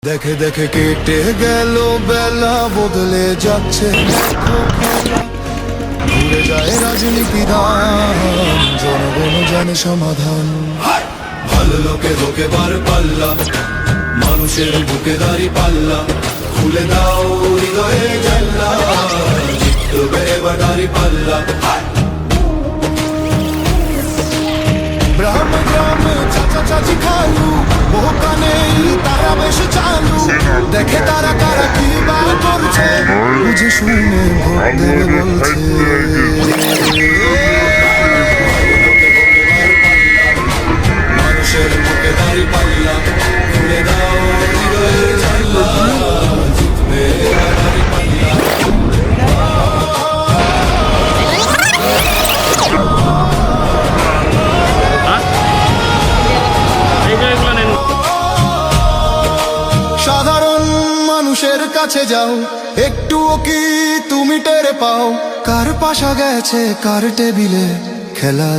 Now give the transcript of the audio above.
দেখে দেখে কেটে গেল বেলা, বদলে যাচ্ছে ঘুরে যায় রাজনীতি দান, জনগণ জানে সমাধান। ভালো লোকে লোকে বার পাল্লা, মানুষের বুকে দাঁড়ি পাল্লা, খুলে দাও হৃদয়ে জানলা, জিতবে এবার দাঁড়ি পাল্লা। গ্রামে গ্রামে চাচা চাচি খালু, বোকা নেই তারা বেশ চালু, দেখে তারা কারা কি বা করছে, বুঝে শুনে ভোট দেবে বলছে। মানুষের বুকে দাঁড়ি পাল্লা, খুলে দাও হৃদয়ের জানলা, জিতবে দাঁড়ি পাল্লা। সাধারণ মানুষের কাছে যাও, একটুও কি তুমি টের পাও, কার পাশা গেছে কার টেবিলে খেলা।